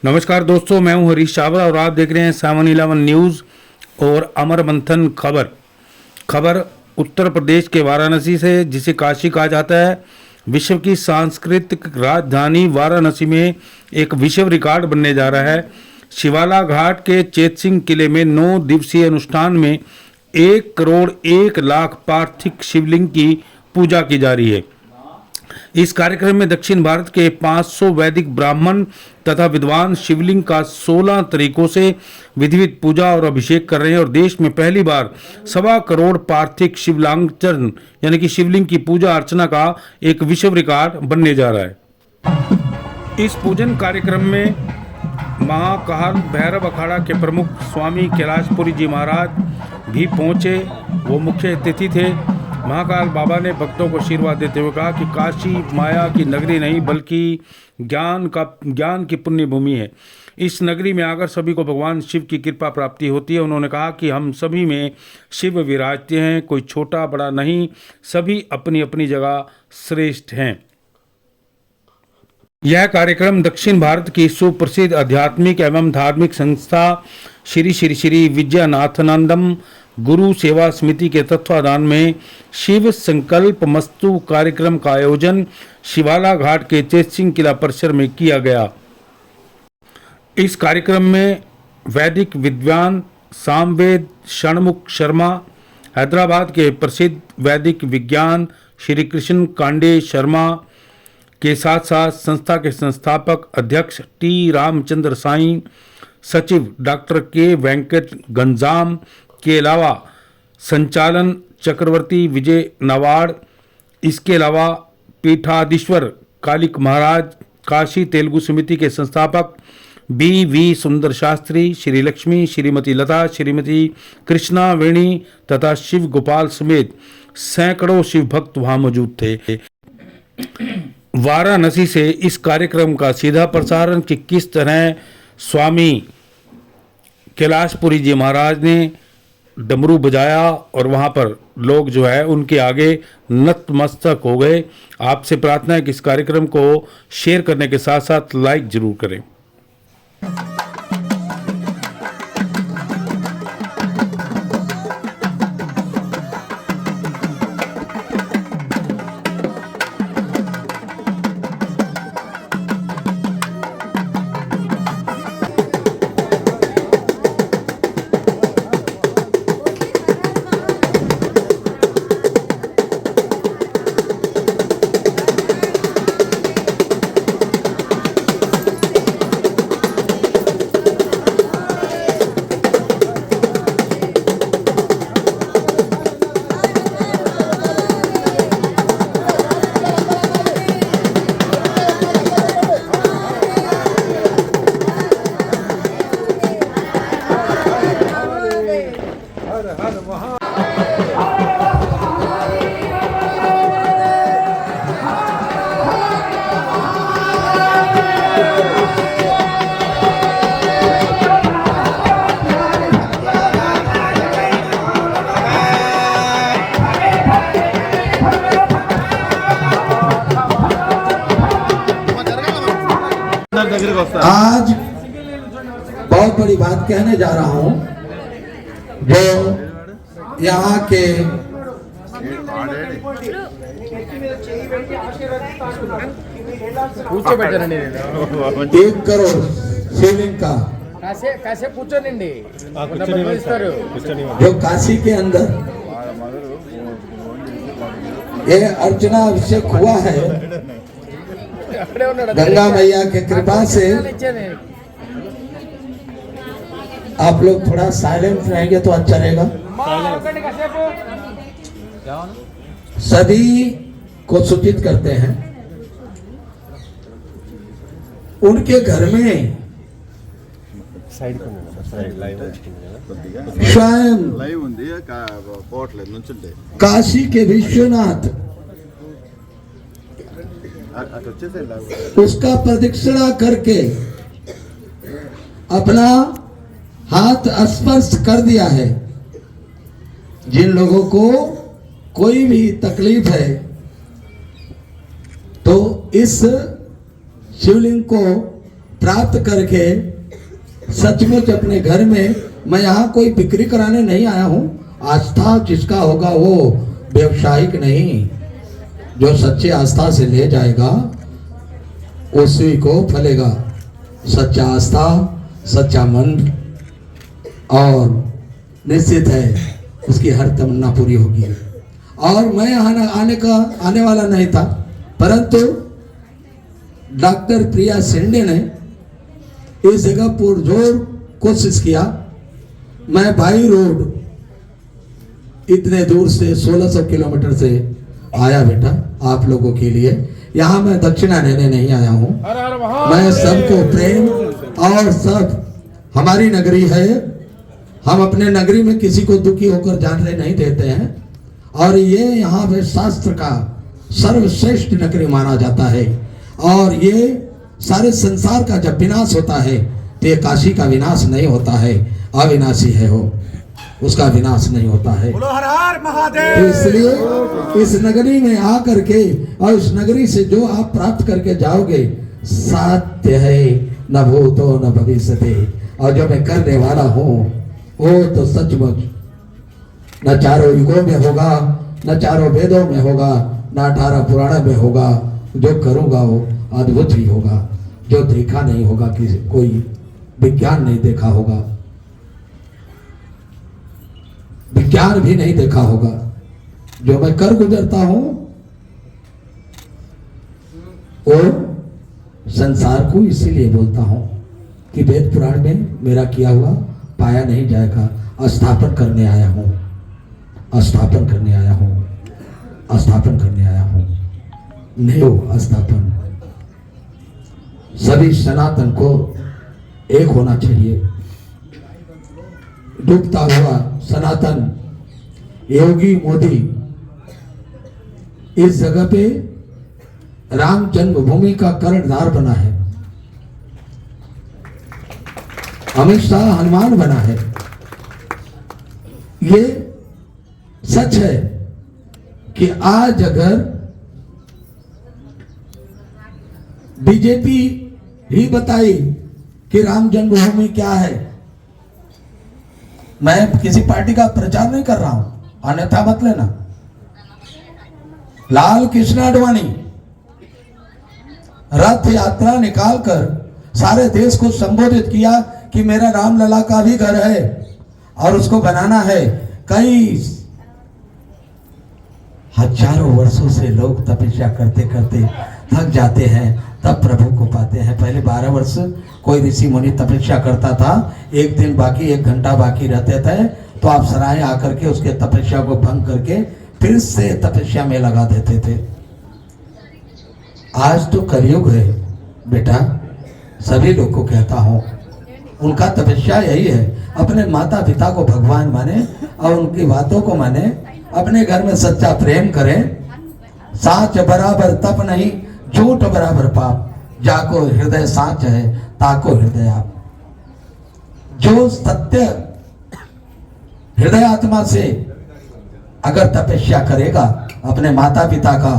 नमस्कार दोस्तों, मैं हूं हरीश चावला और आप देख रहे हैं 7-11 न्यूज़ और अमर मंथन खबर उत्तर प्रदेश के वाराणसी से, जिसे काशी कहा जाता है। विश्व की सांस्कृतिक राजधानी वाराणसी में एक विश्व रिकॉर्ड बनने जा रहा है। शिवाला घाट के चेतसिंह किले में 9 दिवसीय अनुष्ठान में 1 करोड़ 1 लाख पार्थिव शिवलिंग की पूजा की जा रही है। इस कार्यक्रम में दक्षिण भारत के 500 वैदिक ब्राह्मण तथा विद्वान शिवलिंग का 16 तरीकों से विधिवत पूजा और अभिषेक कर रहे हैं और देश में पहली बार 1.25 करोड़ पार्थिव शिवलिंगार्चन यानी कि शिवलिंग की पूजा अर्चना का एक विश्व रिकॉर्ड बनने जा रहा है। इस पूजन कार्यक्रम में महाकाल भैरव अखाड़ा के प्रमुख स्वामी कैलाशपुरी जी महाराज भी पहुंचे। वो मुख्य अतिथि थे। महाकाल बाबा ने भक्तों को आशीर्वाद देते हुए कहा कि काशी माया की नगरी नहीं बल्कि ज्ञान की पुण्य भूमि है। इस नगरी में आकर सभी को भगवान शिव की कृपा प्राप्ति होती है। उन्होंने कहा कि हम सभी में शिव विराजते हैं, कोई छोटा बड़ा नहीं, सभी अपनी अपनी जगह श्रेष्ठ हैं। यह कार्यक्रम दक्षिण भारत की सुप्रसिद्ध आध्यात्मिक एवं धार्मिक संस्था श्री श्री श्री विजयनाथानंदम गुरु सेवा समिति के तत्वाधान में शिव संकल्प मस्तु कार्यक्रम का आयोजन शिवाला घाट के चेतसिंह किला परिसर में किया गया। इस कार्यक्रम में वैदिक विद्वान सामवेद षणमुख शर्मा, हैदराबाद के प्रसिद्ध वैदिक विज्ञान श्री कृष्ण कांडे शर्मा के साथ साथ संस्था के संस्थापक अध्यक्ष टी रामचंद्र साईं, सचिव डॉक्टर के वेंकट गंजाम के अलावा संचालन चक्रवर्ती विजय नवाड़, इसके अलावा पीठाधीश्वर कालिक महाराज, काशी तेलुगु समिति के संस्थापक बी सुंदर शास्त्री, श्री लक्ष्मी, श्रीमती लता, श्रीमती कृष्णा वेणी तथा शिव गोपाल समेत सैकड़ों शिव भक्त वहां मौजूद थे। वाराणसी से इस कार्यक्रम का सीधा प्रसारण कि किस तरह स्वामी कैलाशपुरी जी महाराज ने डमरू बजाया और वहाँ पर लोग जो है उनके आगे नतमस्तक हो गए। आपसे प्रार्थना है कि इस कार्यक्रम को शेयर करने के साथ साथ लाइक जरूर करें। आज बहुत बड़ी बात कहने जा रहा हूं, जो यहाँ के एक करोड़ शिवलिंग का जो काशी के अंदर ये अर्चना अभिषेक हुआ है गंगा मैया के कृपा से। आप लोग थोड़ा साइलेंट रहेंगे तो अच्छा रहेगा। सभी को सूचित करते हैं उनके घर में स्वयं काशी के विश्वनाथ उसका प्रदक्षिणा करके अपना हाथ स्पर्श कर दिया है। जिन लोगों को कोई भी तकलीफ है तो इस शिवलिंग को प्राप्त करके सचमुच अपने घर में, मैं यहाँ कोई बिक्री कराने नहीं आया हूँ। आस्था जिसका होगा वो व्यवसायिक नहीं, जो सच्चे आस्था से ले जाएगा उसी को फलेगा। सच्चा आस्था, सच्चा मन, और निश्चित है उसकी हर तमन्ना पूरी होगी। और मैं आने वाला नहीं था, परंतु डॉक्टर प्रिया शिंदे ने इस जगह पुरजोर कोशिश किया। मैं बाई रोड इतने दूर से 1600 किलोमीटर से आया बेटा आप लोगों के लिए। यहाँ मैं दक्षिणा लेने नहीं आया हूँ। मैं सबको प्रेम, और सब हमारी नगरी है, हम अपने नगरी में किसी को दुखी होकर जाने नहीं देते हैं। और ये यहाँ पे शास्त्र का सर्वश्रेष्ठ नगरी माना जाता है। और ये सारे संसार का जब विनाश होता है तो ये काशी का विनाश नहीं होता है, अविनाशी है वो, उसका विनाश नहीं होता है। हर हर महादेव। इसलिए इस नगरी में आकर के और इस नगरी से जो आप प्राप्त करके जाओगे, सत्य है, न भूतो न भविष्यते। और जो मैं करने वाला हूँ वो तो सचमुच न चारों युगों में होगा, न चारों वेदों में होगा, न 18 पुराणों में होगा। जो करूँगा वो अद्भुत ही होगा, जो देखा नहीं होगा, किसी कोई विज्ञान नहीं देखा होगा, विज्ञान भी नहीं देखा होगा। जो मैं कर गुजरता हूं वो संसार को इसीलिए बोलता हूं कि वेद पुराण में मेरा किया हुआ पाया नहीं जाएगा। स्थापन करने आया हूं, स्थापन करने आया हूं, स्थापन करने आया हूं। न्यू स्थापन, सभी सनातन को एक होना चाहिए। डूबता हुआ सनातन योगी मोदी इस जगह पे राम जन्मभूमि का कर्णधार बना है, अमित शाह हनुमान बना है। ये सच है कि आज अगर बीजेपी ही बताई कि राम जन्मभूमि क्या है, मैं किसी पार्टी का प्रचार नहीं कर रहा हूं, अन्यथा मत लेना। लाल कृष्ण आडवाणी रथ यात्रा निकालकर सारे देश को संबोधित किया कि मेरा रामलला का भी घर है और उसको बनाना है। कई हजारों वर्षों से लोग तपस्या करते करते थक जाते हैं, तब प्रभु को पाते हैं। पहले 12 वर्ष कोई ऋषि मुनि तपस्या करता था, एक दिन बाकी, 1 घंटा बाकी रहते थे तो आप सराय आकर के उसके तपस्या को भंग करके फिर से तपस्या में लगा देते थे। आज तो कलयुग है बेटा, सभी लोग को कहता हूं, उनका तपस्या यही है, अपने माता पिता को भगवान माने और उनकी बातों को माने, अपने घर में सच्चा प्रेम करें। साच बराबर तप नहीं, झूठ बराबर पाप, जाको हृदय साच है ताको हृदय आप। जो सत्य हृदय आत्मा से अगर तपस्या करेगा अपने माता पिता का,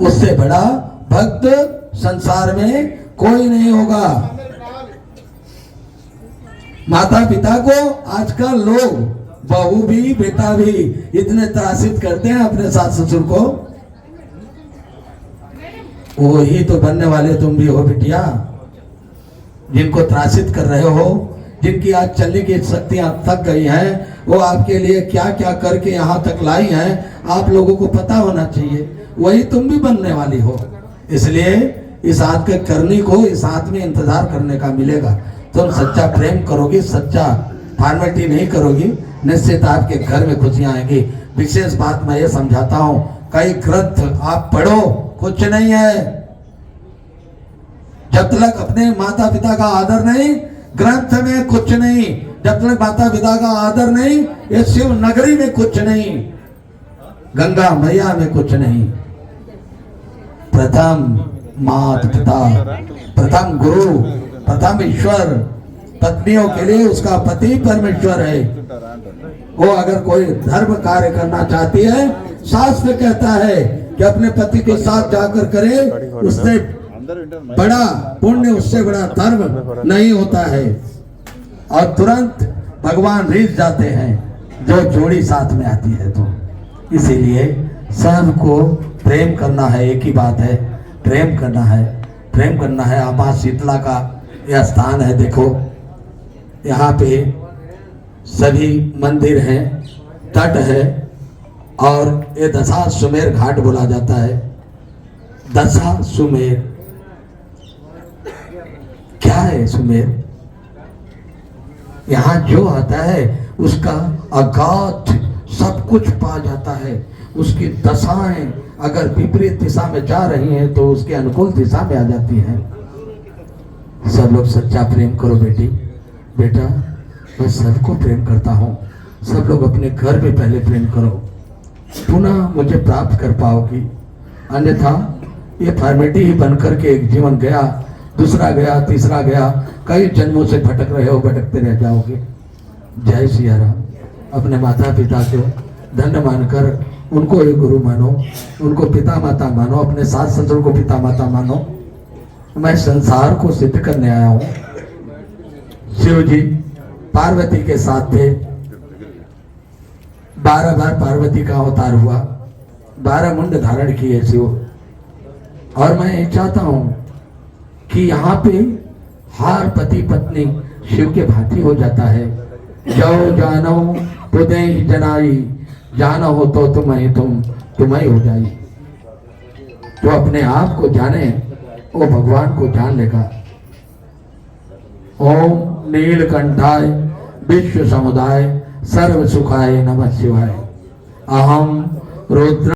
उससे बड़ा भक्त संसार में कोई नहीं होगा। माता पिता को आजकल लोग, बहू भी बेटा भी, इतने त्रासित करते हैं अपने सास ससुर को। वो ही तो बनने वाले तुम भी हो बिटिया, जिनको त्रासित कर रहे हो, जिनकी आज चलने की शक्तियां थक गई हैं, वो आपके लिए क्या क्या करके यहाँ तक लाई हैं, आप लोगों को पता होना चाहिए। वही तुम भी बनने वाली हो। इसलिए इस हाथ के करनी को इस हाथ में इंतजार करने का मिलेगा। तुम सच्चा प्रेम करोगी, सच्चा फॉर्मेलिटी नहीं करोगी, निश्चित आपके घर में खुशियां आएंगी। विशेष बात मैं ये समझाता हूँ, कई ग्रंथ आप पढ़ो, कुछ नहीं है। जब तक अपने माता पिता का आदर नहीं, ग्रंथ में कुछ नहीं। जब तक माता पिता का आदर नहीं, ये शिव नगरी में कुछ नहीं, गंगा मैया में कुछ नहीं। प्रथम माता पिता, प्रथम गुरु, प्रथम ईश्वर। पत्नियों के लिए उसका पति परमेश्वर है। वो अगर कोई धर्म कार्य करना चाहती है, शास्त्र कहता है कि अपने पति के साथ जाकर करे, उससे बड़ा पुण्य, उससे बड़ा धर्म नहीं होता है। और तुरंत भगवान रीझ जाते हैं जो जोड़ी साथ में आती है। तो इसीलिए सबको प्रेम करना है, एक ही बात है, प्रेम करना है, प्रेम करना है। आबा शीतला का यह स्थान है, देखो यहाँ पे सभी मंदिर हैं, तट है, और ये दशाश्वमेध घाट बोला जाता है। दशाश्वमेध क्या है? सुमेर यहाँ जो आता है उसका अगाध सब कुछ पा जाता है। उसकी दशाएं अगर विपरीत दिशा में जा रही हैं तो उसके अनुकूल दिशा में आ जाती हैं। सब लोग सच्चा प्रेम करो बेटी, बेटा मैं सबको प्रेम करता हूँ। सब लोग अपने घर में पहले प्रेम करो, पुनः मुझे प्राप्त कर पाओगी। अन्यथा ये फॉर्मेलिटी ही बनकर के एक जीवन गया, दूसरा गया, तीसरा गया, कई जन्मों से भटक रहे हो, भटकते रह जाओगे। जय सिया राम। अपने माता पिता को धन्य मानकर उनको एक गुरु मानो, उनको पिता माता मानो, अपने सास ससुर को पिता माता मानो। मैं संसार को सिद्ध करने आया हूँ। शिव जी पार्वती के साथ थे, 12 बार पार्वती का अवतार हुआ, 12 मुंड धारण किए शिव। और मैं चाहता हूं कि यहाँ पे हर पति पत्नी शिव के भांति हो जाता है। जो जानो तुदे ही जनाई, जाना हो तो तुम्हें हो जाई। जो अपने आप को जाने वो भगवान को जान लेगा। ओम नीलकंठाय विश्व समुदाय सर्व सुखाय नमः शिवाय। अहम रुद्र